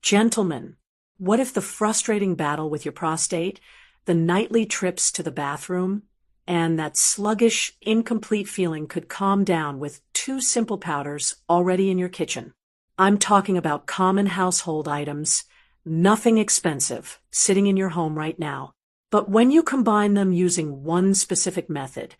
Gentlemen, what if the frustrating battle with your prostate, the nightly trips to the bathroom, and that sluggish, incomplete feeling could calm down with two simple powders already in your kitchen? I'm talking about common household items, nothing expensive, sitting in your home right now. But when you combine them using one specific method,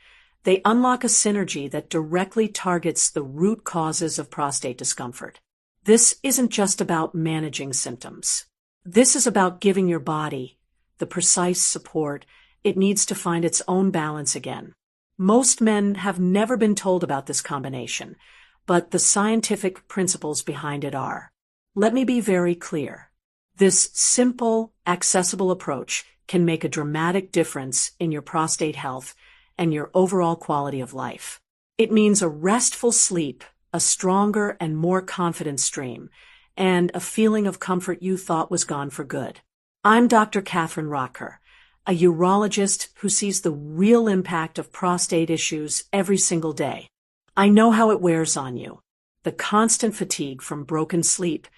they unlock a synergy that directly targets the root causes of prostate discomfort. This isn't just about managing symptoms. This is about giving your body the precise support it needs to find its own balance again. Most men have never been told about this combination, but the scientific principles behind it are. Let me be very clear. This simple, accessible approach can make a dramatic difference in your prostate health and your overall quality of life. It means a restful sleep, a stronger and more confident stream, and a feeling of comfort you thought was gone for good. I'm Dr. Catherine Rocker, a urologist who sees the real impact of prostate issues every single day. I know how it wears on you. The constant fatigue from broken sleep,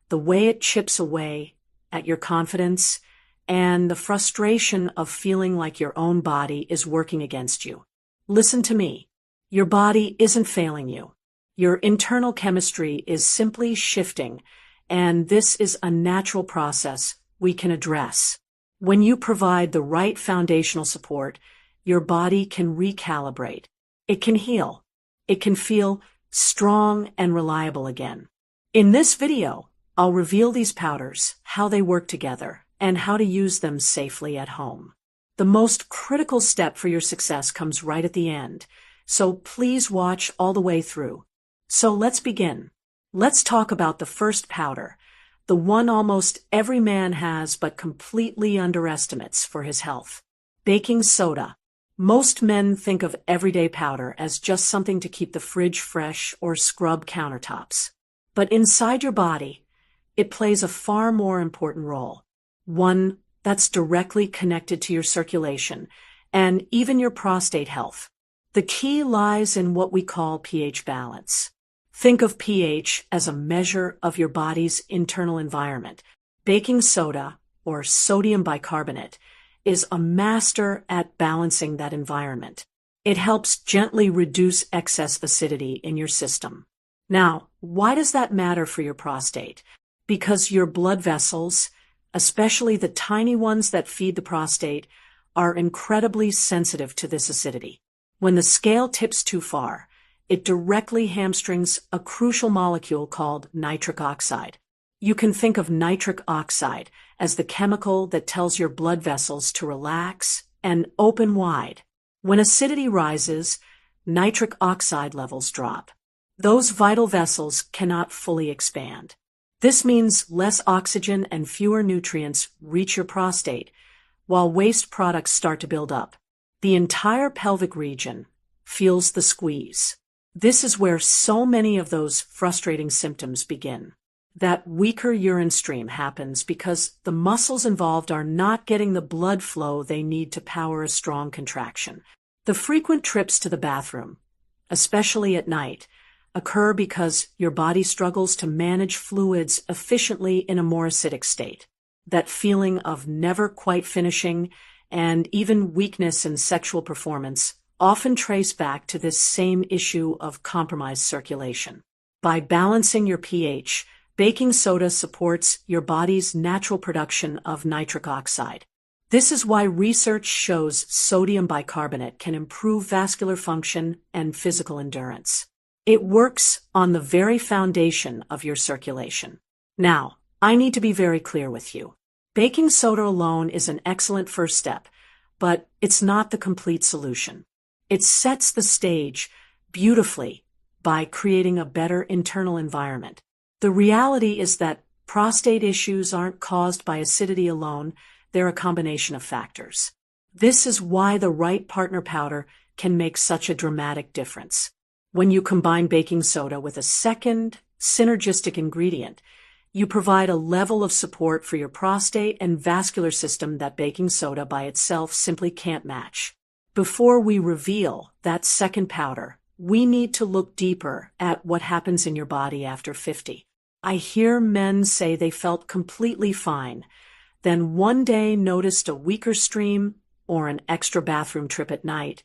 the way it chips away at your confidence, and the frustration of feeling like your own body is working against you. Listen to me. Your body isn't failing you. Your internal chemistry is simply shifting, and this is a natural process we can address. When you provide the right foundational support, your body can recalibrate. It can heal. It can feel strong and reliable again. In this video, I'll reveal these powders, how they work together, and how to use them safely at home. The most critical step for your success comes right at the end, so please watch all the way through. So let's begin. Let's talk about the first powder, the one almost every man has but completely underestimates for his health. Baking soda. Most men think of everyday powder as just something to keep the fridge fresh or scrub countertops. But inside your body, it plays a far more important role. One that's directly connected to your circulation and even your prostate health. The key lies in what we call pH balance. Think of pH as a measure of your body's internal environment. Baking soda, or sodium bicarbonate, is a master at balancing that environment. It helps gently reduce excess acidity in your system. Now, why does that matter for your prostate? Because your blood vessels, especially the tiny ones that feed the prostate, are incredibly sensitive to this acidity. When the scale tips too far, it directly hamstrings a crucial molecule called nitric oxide. You can think of nitric oxide as the chemical that tells your blood vessels to relax and open wide. When acidity rises, nitric oxide levels drop. Those vital vessels cannot fully expand. This means less oxygen and fewer nutrients reach your prostate, while waste products start to build up. The entire pelvic region feels the squeeze. This is where so many of those frustrating symptoms begin. That weaker urine stream happens because the muscles involved are not getting the blood flow they need to power a strong contraction. The frequent trips to the bathroom, especially at night, occur because your body struggles to manage fluids efficiently in a more acidic state. That feeling of never quite finishing and even weakness in sexual performance often trace back to this same issue of compromised circulation. By balancing your pH, baking soda supports your body's natural production of nitric oxide. This is why research shows sodium bicarbonate can improve vascular function and physical endurance. It works on the very foundation of your circulation. Now, I need to be very clear with you. Baking soda alone is an excellent first step, but it's not the complete solution. It sets the stage beautifully by creating a better internal environment. The reality is that prostate issues aren't caused by acidity alone, they're a combination of factors. This is why the right partner powder can make such a dramatic difference. When you combine baking soda with a second, synergistic ingredient, you provide a level of support for your prostate and vascular system that baking soda by itself simply can't match. Before we reveal that second powder, we need to look deeper at what happens in your body after 50. I hear men say they felt completely fine, then one day noticed a weaker stream, or an extra bathroom trip at night,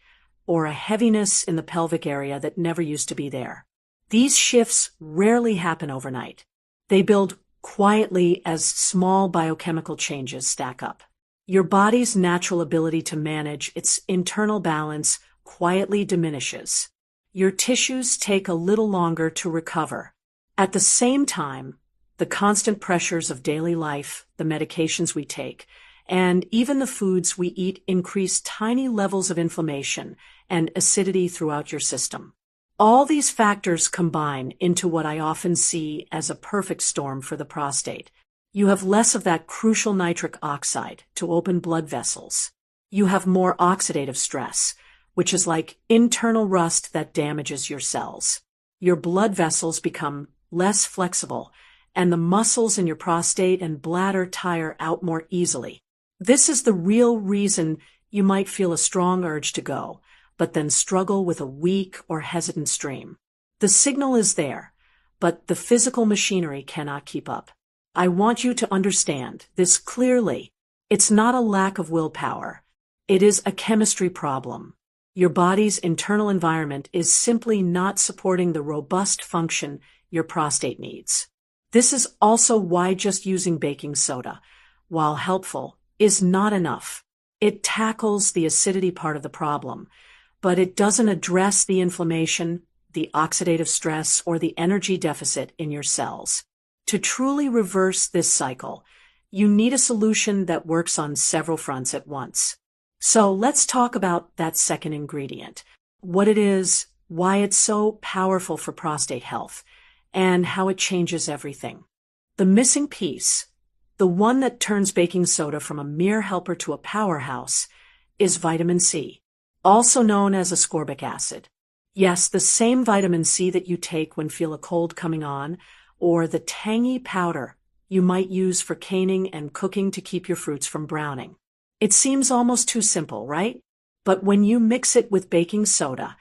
or a heaviness in the pelvic area that never used to be there. These shifts rarely happen overnight. They build quietly as small biochemical changes stack up. Your body's natural ability to manage its internal balance quietly diminishes. Your tissues take a little longer to recover. At the same time, the constant pressures of daily life, the medications we take, and even the foods we eat increase tiny levels of inflammation and acidity throughout your system. All these factors combine into what I often see as a perfect storm for the prostate. You have less of that crucial nitric oxide to open blood vessels. You have more oxidative stress, which is like internal rust that damages your cells. Your blood vessels become less flexible, and the muscles in your prostate and bladder tire out more easily. This is the real reason you might feel a strong urge to go, but then struggle with a weak or hesitant stream. The signal is there, but the physical machinery cannot keep up. I want you to understand this clearly. It's not a lack of willpower. It is a chemistry problem. Your body's internal environment is simply not supporting the robust function your prostate needs. This is also why just using baking soda, while helpful, is not enough. It tackles the acidity part of the problem, but it doesn't address the inflammation, the oxidative stress, or the energy deficit in your cells. To truly reverse this cycle, you need a solution that works on several fronts at once. So let's talk about that second ingredient, what it is, why it's so powerful for prostate health, and how it changes everything. The missing piece, the one that turns baking soda from a mere helper to a powerhouse, is vitamin C, also known as ascorbic acid. Yes, the same vitamin C that you take when feel a cold coming on, or the tangy powder you might use for canning and cooking to keep your fruits from browning. It seems almost too simple, right? But when you mix it with baking soda,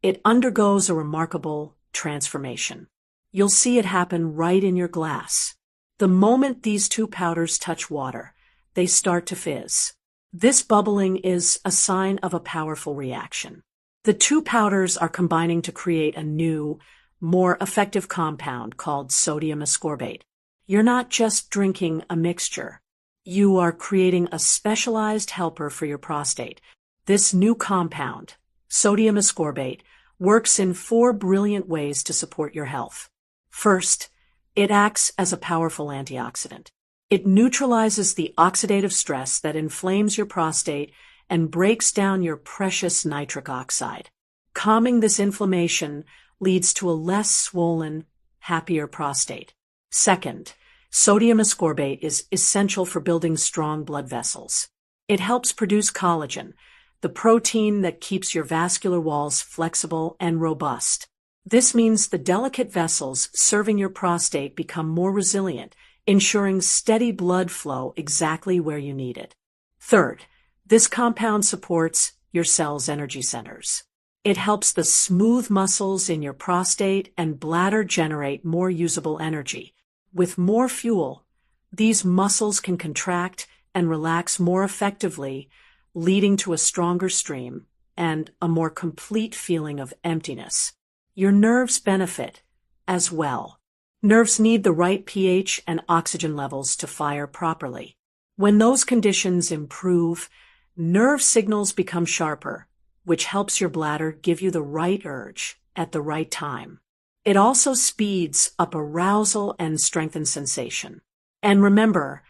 it undergoes a remarkable transformation. You'll see it happen right in your glass. The moment these two powders touch water, they start to fizz. This bubbling is a sign of a powerful reaction. The two powders are combining to create a new, more effective compound called sodium ascorbate. You're not just drinking a mixture. You are creating a specialized helper for your prostate. This new compound, sodium ascorbate, works in 4 brilliant ways to support your health. First, it acts as a powerful antioxidant. It neutralizes the oxidative stress that inflames your prostate and breaks down your precious nitric oxide. Calming this inflammation leads to a less swollen, happier prostate. Second, sodium ascorbate is essential for building strong blood vessels. It helps produce collagen, the protein that keeps your vascular walls flexible and robust. This means the delicate vessels serving your prostate become more resilient, ensuring steady blood flow exactly where you need it. Third, this compound supports your cell's energy centers. It helps the smooth muscles in your prostate and bladder generate more usable energy. With more fuel, these muscles can contract and relax more effectively, leading to a stronger stream and a more complete feeling of emptiness. Your nerves benefit as well. Nerves need the right pH and oxygen levels to fire properly. When those conditions improve, nerve signals become sharper, which helps your bladder give you the right urge at the right time. It also speeds up arousal and strengthens sensation. And remember,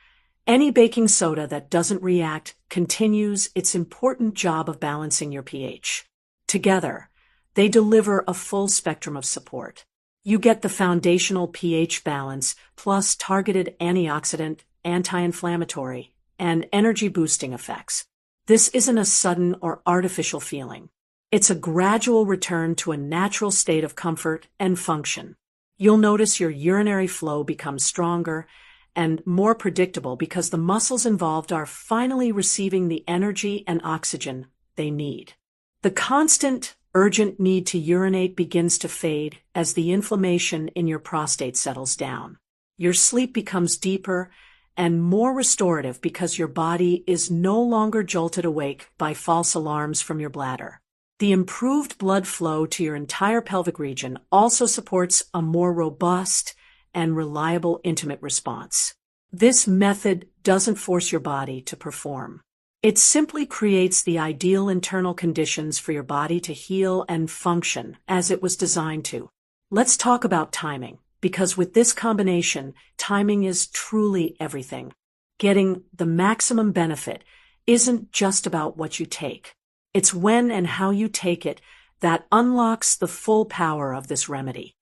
any baking soda that doesn't react continues its important job of balancing your pH. Together, they deliver a full spectrum of support. You get the foundational pH balance plus targeted antioxidant, anti-inflammatory, and energy-boosting effects. This isn't a sudden or artificial feeling. It's a gradual return to a natural state of comfort and function. You'll notice your urinary flow becomes stronger and more predictable because the muscles involved are finally receiving the energy and oxygen they need. The constant, urgent need to urinate begins to fade as the inflammation in your prostate settles down. Your sleep becomes deeper and more restorative because your body is no longer jolted awake by false alarms from your bladder. The improved blood flow to your entire pelvic region also supports a more robust and reliable intimate response. This method doesn't force your body to perform. It simply creates the ideal internal conditions for your body to heal and function as it was designed to. Let's talk about timing, because with this combination, timing is truly everything. Getting the maximum benefit isn't just about what you take. It's when and how you take it that unlocks the full power of this remedy.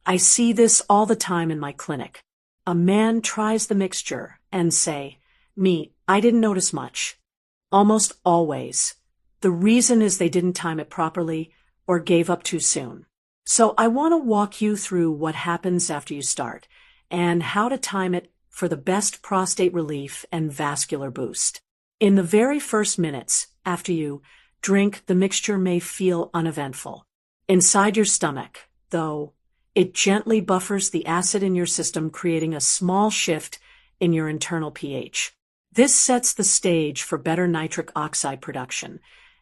I see this all the time in my clinic. A man tries the mixture and say, I didn't notice much. Almost always. The reason is they didn't time it properly or gave up too soon. So I want to walk you through what happens after you start and how to time it for the best prostate relief and vascular boost. In the very first minutes after you drink, the mixture may feel uneventful. Inside your stomach, though, it gently buffers the acid in your system, creating a small shift in your internal pH. This sets the stage for better nitric oxide production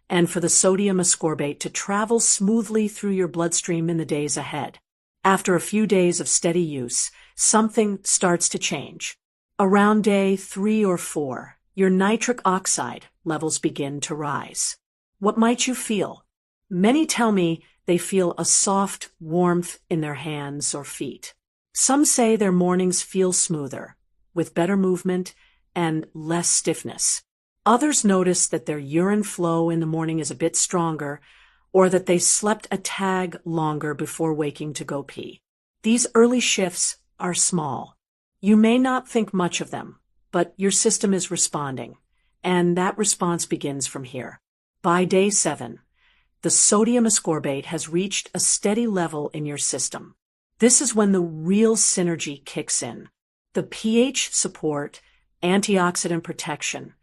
and for the sodium ascorbate to travel smoothly through your bloodstream in the days ahead. After a few days of steady use, something starts to change. Around day 3 or 4, your nitric oxide levels begin to rise. What might you feel? Many tell me they feel a soft warmth in their hands or feet. Some say their mornings feel smoother, with better movement and less stiffness. Others notice that their urine flow in the morning is a bit stronger, or that they slept a tag longer before waking to go pee. These early shifts are small. You may not think much of them, but your system is responding, and that response begins from here. By day 7, the sodium ascorbate has reached a steady level in your system. This is when the real synergy kicks in. The pH support, antioxidant protection,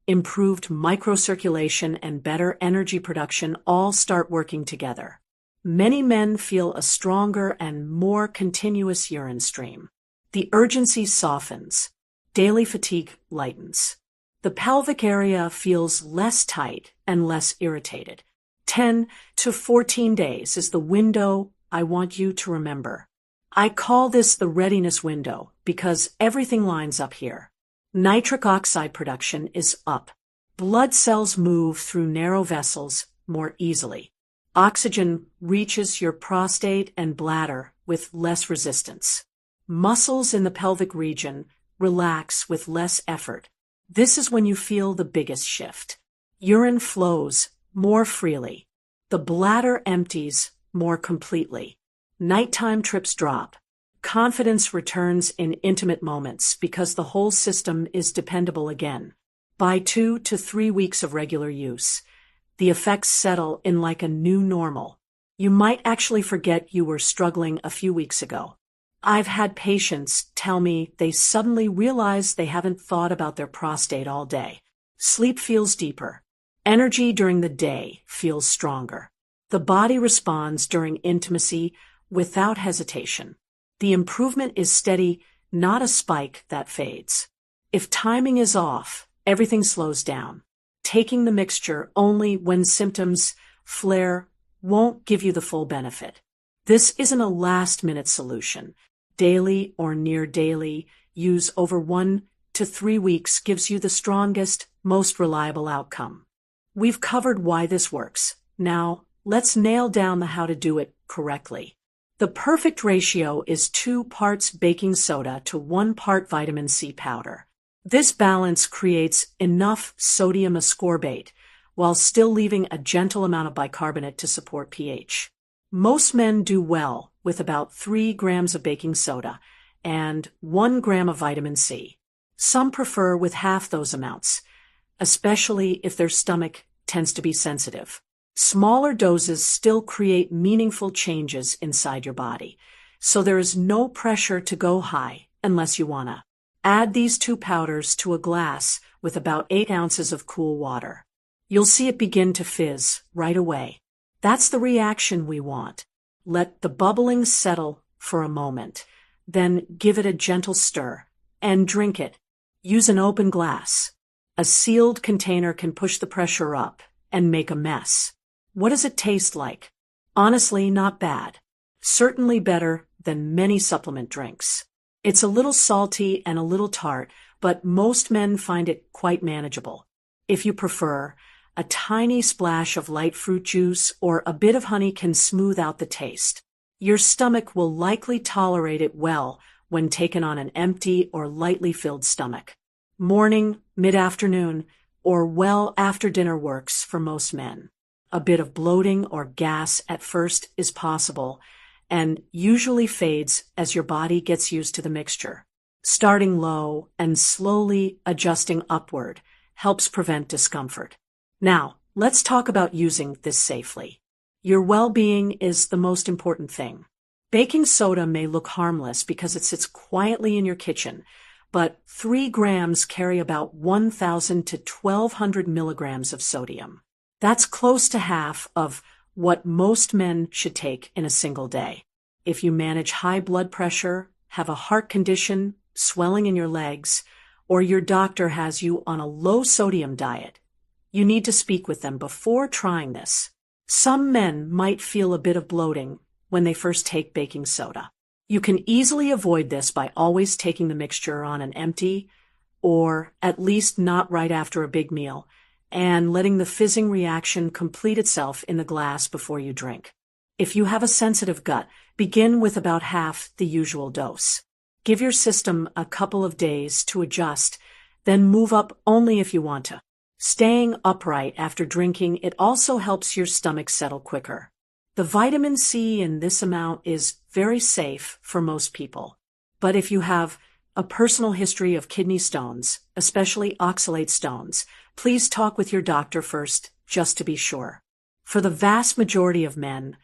improved microcirculation, and better energy production all start working together. Many men feel a stronger and more continuous urine stream. The urgency softens. Daily fatigue lightens. The pelvic area feels less tight and less irritated. 10 to 14 days is the window I want you to remember. I call this the readiness window because everything lines up here. Nitric oxide production is up. Blood cells move through narrow vessels more easily. Oxygen reaches your prostate and bladder with less resistance. Muscles in the pelvic region relax with less effort. This is when you feel the biggest shift. Urine flows more freely. The bladder empties more completely. Nighttime trips drop. Confidence returns in intimate moments because the whole system is dependable again. By 2 to 3 weeks of regular use, the effects settle in like a new normal. You might actually forget you were struggling a few weeks ago. I've had patients tell me they suddenly realize they haven't thought about their prostate all day. Sleep feels deeper. Energy during the day feels stronger. The body responds during intimacy without hesitation. The improvement is steady, not a spike that fades. If timing is off, everything slows down. Taking the mixture only when symptoms flare won't give you the full benefit. This isn't a last-minute solution. Daily or near daily use over 1 to 3 weeks gives you the strongest, most reliable outcome. We've covered why this works. Now, let's nail down the how to do it correctly. The perfect ratio is 2 parts baking soda to 1 part vitamin C powder. This balance creates enough sodium ascorbate while still leaving a gentle amount of bicarbonate to support pH. Most men do well with about 3 grams of baking soda and 1 gram of vitamin C. Some prefer with half those amounts, especially if their stomach tends to be sensitive. Smaller doses still create meaningful changes inside your body, so there is no pressure to go high unless you wanna. Add these 2 powders to a glass with about 8 ounces of cool water. You'll see it begin to fizz right away. That's the reaction we want. Let the bubbling settle for a moment. Then give it a gentle stir and drink it. Use an open glass. A sealed container can push the pressure up and make a mess. What does it taste like? Honestly, not bad. Certainly better than many supplement drinks. It's a little salty and a little tart, but most men find it quite manageable. If you prefer, a tiny splash of light fruit juice or a bit of honey can smooth out the taste. Your stomach will likely tolerate it well when taken on an empty or lightly filled stomach. Morning, mid-afternoon, or well after dinner works for most men. A bit of bloating or gas at first is possible and usually fades as your body gets used to the mixture. Starting low and slowly adjusting upward helps prevent discomfort. Now, let's talk about using this safely. Your well-being is the most important thing. Baking soda may look harmless because it sits quietly in your kitchen, but 3 grams carry about 1,000 to 1,200 milligrams of sodium. That's close to half of what most men should take in a single day. If you manage high blood pressure, have a heart condition, swelling in your legs, or your doctor has you on a low-sodium diet, you need to speak with them before trying this. Some men might feel a bit of bloating when they first take baking soda. You can easily avoid this by always taking the mixture on an empty, or at least not right after a big meal, and letting the fizzing reaction complete itself in the glass before you drink. If you have a sensitive gut, begin with about half the usual dose. Give your system a couple of days to adjust, then move up only if you want to. Staying upright after drinking, it also helps your stomach settle quicker. The vitamin C in this amount is very safe for most people. But if you have a personal history of kidney stones, especially oxalate stones, please talk with your doctor first, just to be sure. For the vast majority of men,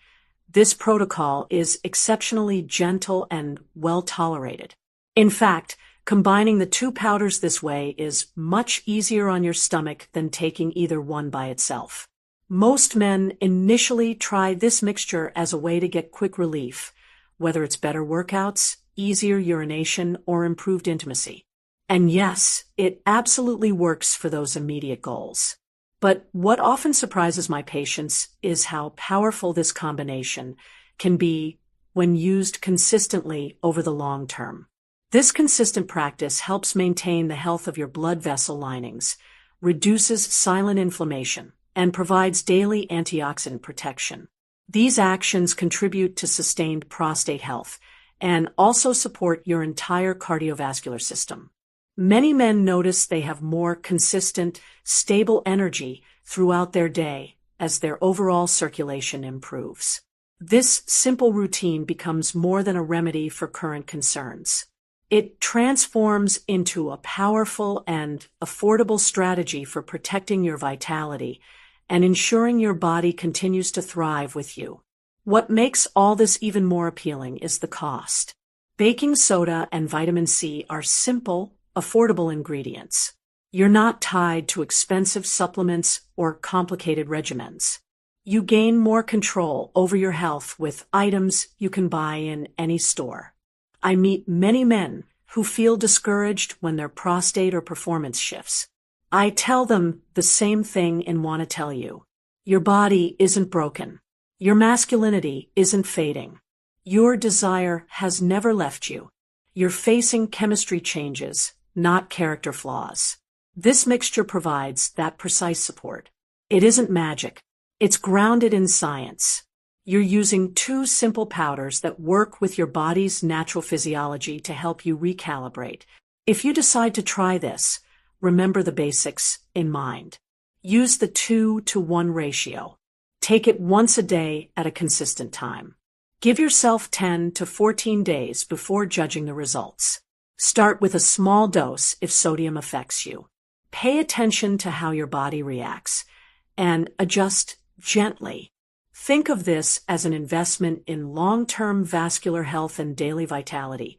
this protocol is exceptionally gentle and well tolerated. In fact, combining the 2 powders this way is much easier on your stomach than taking either one by itself. Most men initially try this mixture as a way to get quick relief, whether it's better workouts, easier urination, or improved intimacy. And yes, it absolutely works for those immediate goals. But what often surprises my patients is how powerful this combination can be when used consistently over the long term. This consistent practice helps maintain the health of your blood vessel linings, reduces silent inflammation, and provides daily antioxidant protection. These actions contribute to sustained prostate health and also support your entire cardiovascular system. Many men notice they have more consistent, stable energy throughout their day as their overall circulation improves. This simple routine becomes more than a remedy for current concerns. It transforms into a powerful and affordable strategy for protecting your vitality and ensuring your body continues to thrive with you. What makes all this even more appealing is the cost. Baking soda and vitamin C are simple, affordable ingredients. You're not tied to expensive supplements or complicated regimens. You gain more control over your health with items you can buy in any store. I meet many men who feel discouraged when their prostate or performance shifts. I tell them the same thing and want to tell you. Your body isn't broken. Your masculinity isn't fading. Your desire has never left you. You're facing chemistry changes, not character flaws. This mixture provides that precise support. It isn't magic. It's grounded in science. You're using 2 simple powders that work with your body's natural physiology to help you recalibrate. If you decide to try this, remember the basics in mind. Use the 2-to-1 ratio. Take it once a day at a consistent time. Give yourself 10 to 14 days before judging the results. Start with a small dose if sodium affects you. Pay attention to how your body reacts and adjust gently. Think of this as an investment in long-term vascular health and daily vitality,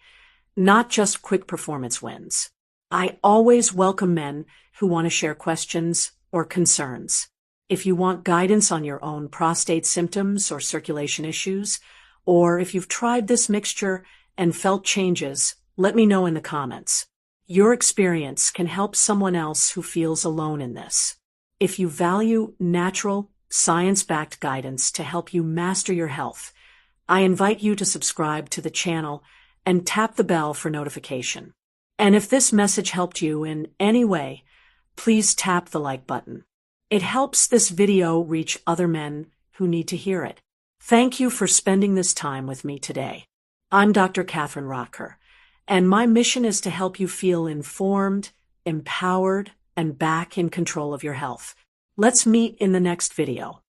not just quick performance wins. I always welcome men who want to share questions or concerns. If you want guidance on your own prostate symptoms or circulation issues, or if you've tried this mixture and felt changes, let me know in the comments. Your experience can help someone else who feels alone in this. If you value natural, science-backed guidance to help you master your health, I invite you to subscribe to the channel and tap the bell for notification. And if this message helped you in any way, please tap the like button. It helps this video reach other men who need to hear it. Thank you for spending this time with me today. I'm Dr. Catherine Rocker, and my mission is to help you feel informed, empowered, and back in control of your health. Let's meet in the next video.